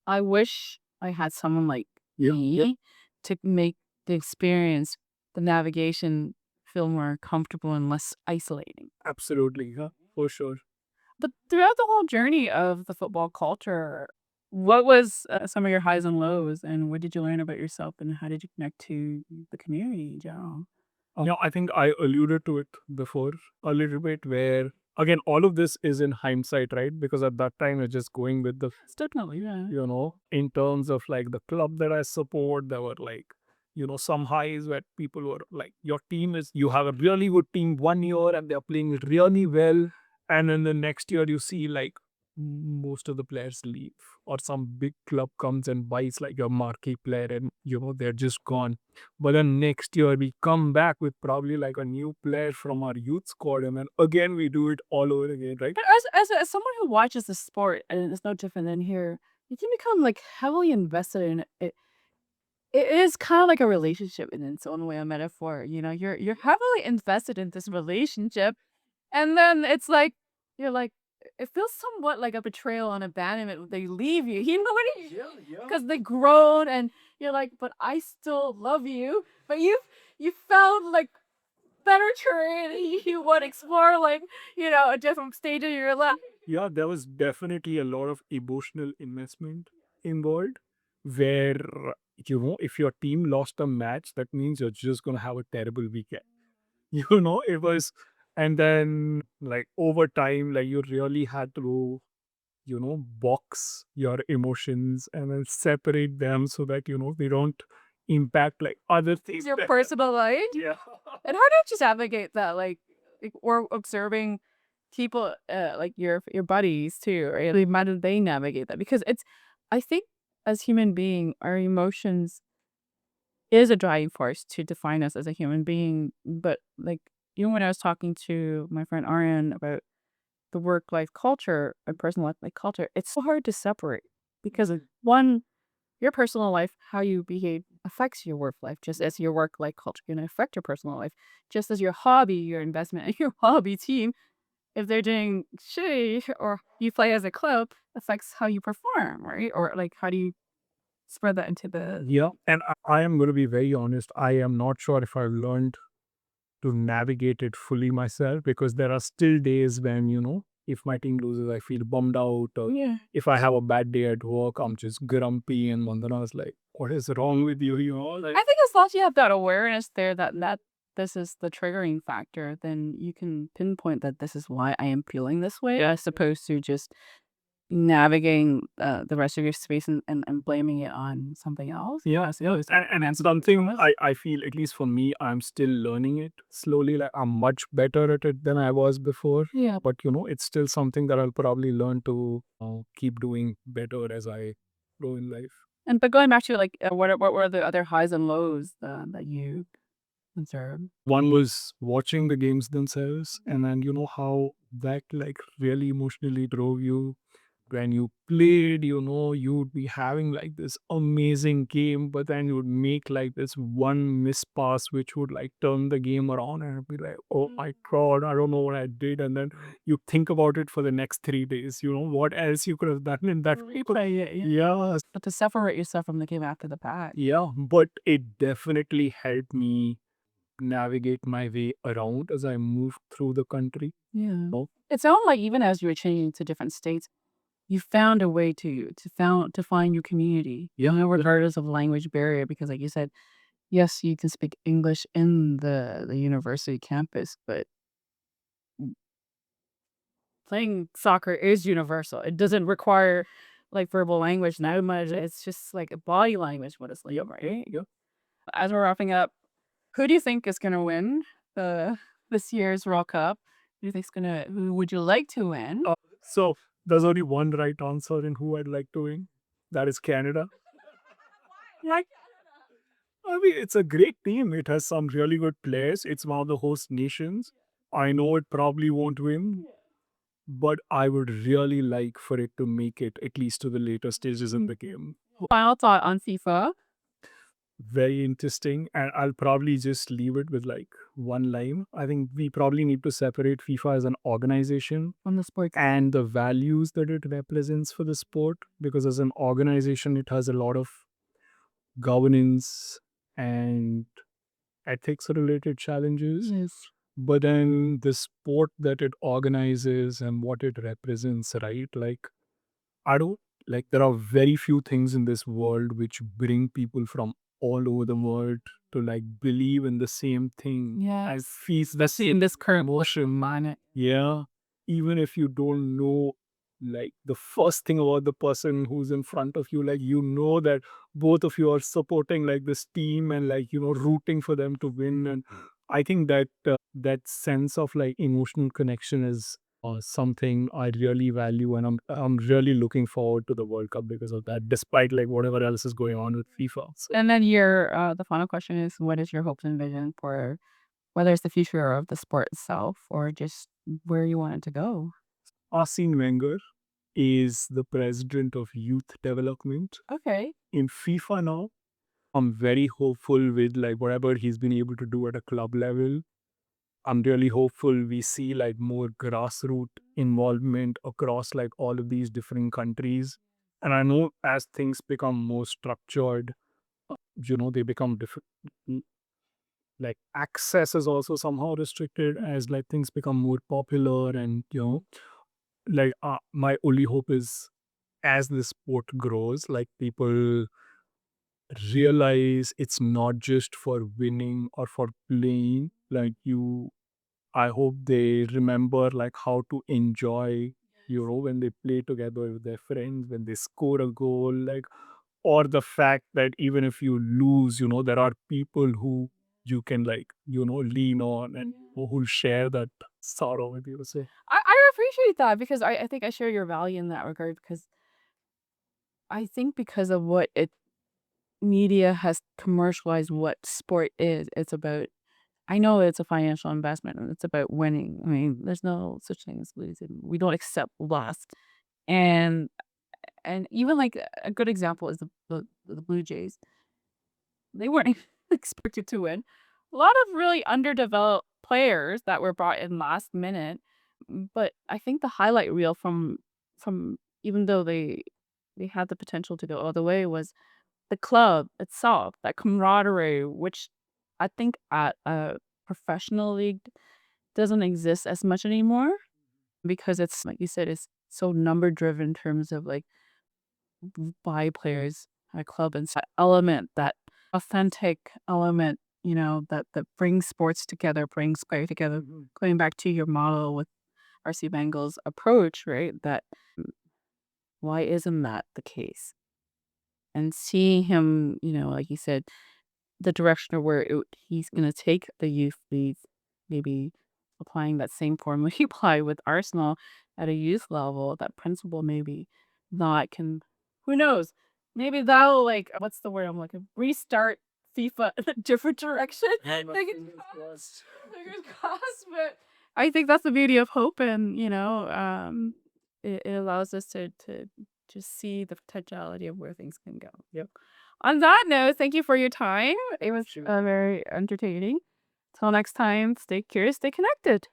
I wish I had someone like me to make the experience, the navigation, feel more comfortable and less isolating. Absolutely, yeah, for sure. But throughout the whole journey of the football culture, what was some of your highs and lows, and what did you learn about yourself, and how did you connect to the community in general? Yeah, I think I alluded to it before a little bit, where again, all of this is in hindsight, right? Because at that time, you're just going with the, Definitely, yeah. in terms of like the club that I support, there were like, some highs where people were like, you have a really good team 1 year and they're playing really well. And then the next year, you see like most of the players leave, or some big club comes and buys like a marquee player, and they're just gone. But then next year we come back with probably like a new player from our youth squad, and then again we do it all over again, right? But as someone who watches the sport, and it's no different than here, you can become like heavily invested in it. It is kind of like a relationship in its own way, a metaphor. You're heavily invested in this relationship, and then it's like you're like, it feels somewhat like a betrayal and abandonment when they leave you. You know what I mean? Because they grown and you're like, but I still love you. But you found like better terrain. You want to explore like a different stage of your life. Yeah, there was definitely a lot of emotional investment involved where, if your team lost a match, that means you're just going to have a terrible weekend. It was, and then like over time, like you really had to, box your emotions and then separate them so that, they don't impact like other things. Your personal life. Yeah. And how did you navigate that, like, or observing people, like your buddies too, right? Like, how did they navigate that? Because I think as human being, our emotions is a driving force to define us as a human being. But like, when I was talking to my friend Arian about the work life culture and personal life culture, it's so hard to separate because one, your personal life, how you behave affects your work life, just as your work life culture can affect your personal life. Just as your hobby, your investment in your hobby team, if they're doing shitty or you play as a club, affects how you perform, right? Or like, how do you spread that into the. Yeah. And I am going to be very honest. I am not sure if I've learned to navigate it fully myself because there are still days when, if my team loses, I feel bummed out. Or Yeah. if I have a bad day at work, I'm just grumpy. And Vandana is like, what is wrong with you? Like, I think as long as you have that awareness there that this is the triggering factor, then you can pinpoint that this is why I am feeling this way, as opposed to just navigating the rest of your space and blaming it on something else. yes, yes. And that's something I feel, at least for me, I'm still learning it slowly. Like I'm much better at it than I was before. Yeah. But, it's still something that I'll probably learn to keep doing better as I grow in life. But going back to like, what were the other highs and lows that you observed? One was watching the games themselves, and then how that like really emotionally drove you when you played. You'd be having like this amazing game, but then you would make like this one miss pass which would like turn the game around, and it'd be like, oh my god, I don't know what I did. And then you think about it for the next 3 days, what else you could have done in that. Replay it, yeah. Yeah. But to separate yourself from the game after the fact. Yeah, but it definitely helped me navigate my way around as I moved through the country. Yeah. It sounded like even as you were changing to different states, you found a way to find your community. Yeah. Regardless of language barrier, because like you said, yes, you can speak English in the university campus, but playing soccer is universal. It doesn't require like verbal language now much. It's just like a body language, what it's like, right? Yep. As we're wrapping up, who do you think is gonna win the this year's World Cup? Who would you like to win? So there's only one right answer in who I'd like to win. That is Canada. Like, I mean, it's a great team. It has some really good players. It's one of the host nations. I know it probably won't win, but I would really like for it to make it at least to the later stages of the game. Final thought on FIFA. Very interesting. And I'll probably just leave it with like one line. I think we probably need to separate FIFA as an organization From the sports. and the values that it represents for the sport, because as an organization it has a lot of governance and ethics related challenges. Yes. But then the sport that it organizes and what it represents, right? Like, I don't, like, there are very few things in this world which bring people from all over the world to like believe in the same thing. Yeah. I feel that's In this current motion, man. Yeah. Even if you don't know like the first thing about the person who's in front of you, like that both of you are supporting like this team and like rooting for them to win. And I think that that sense of like emotional connection is something I really value, and I'm really looking forward to the World Cup because of that, despite like whatever else is going on with FIFA. So, And then the final question is, what is your hopes and vision for whether it's the future of the sport itself or just where you want it to go? Arsène Wenger is the president of youth development Okay. in FIFA now. I'm very hopeful with like whatever he's been able to do at a club level. I'm really hopeful we see like more grassroots involvement across like all of these different countries. And I know as things become more structured, they become different. Like access is also somehow restricted as like things become more popular, and like my only hope is as the sport grows, like people realize it's not just for winning or for playing. Like I hope they remember like how to enjoy, when they play together with their friends, when they score a goal, like, or the fact that even if you lose, there are people who you can like, lean on, and who'll share that sorrow with you. So I appreciate that because I think I share your value in that regard because I think because of what media has commercialized what sport is, it's about I know it's a financial investment and it's about winning. I mean, there's no such thing as losing. We don't accept loss. And even like a good example is the Blue Jays. They weren't expected to win. A lot of really underdeveloped players that were brought in last minute. But I think the highlight reel from even though they had the potential to go all the way was the club itself, that camaraderie, which I think at a professional league doesn't exist as much anymore because it's like you said, it's so number driven in terms of like buy players at club and that element, that authentic element, that brings sports together, brings player together. Going back to your model with RC Bengal's approach, right? That why isn't that the case? And seeing him, like you said, the direction of where he's going to take the youth leagues, maybe applying that same formula he applied with Arsenal at a youth level, that principle maybe that can, who knows, maybe that'll like, what's the word I'm looking, restart FIFA in a different direction. Fingers crossed, but I think that's the beauty of hope, and it allows us to just see the potentiality of where things can go. Yep. On that note, thank you for your time. It was very entertaining. Till next time, stay curious, stay connected.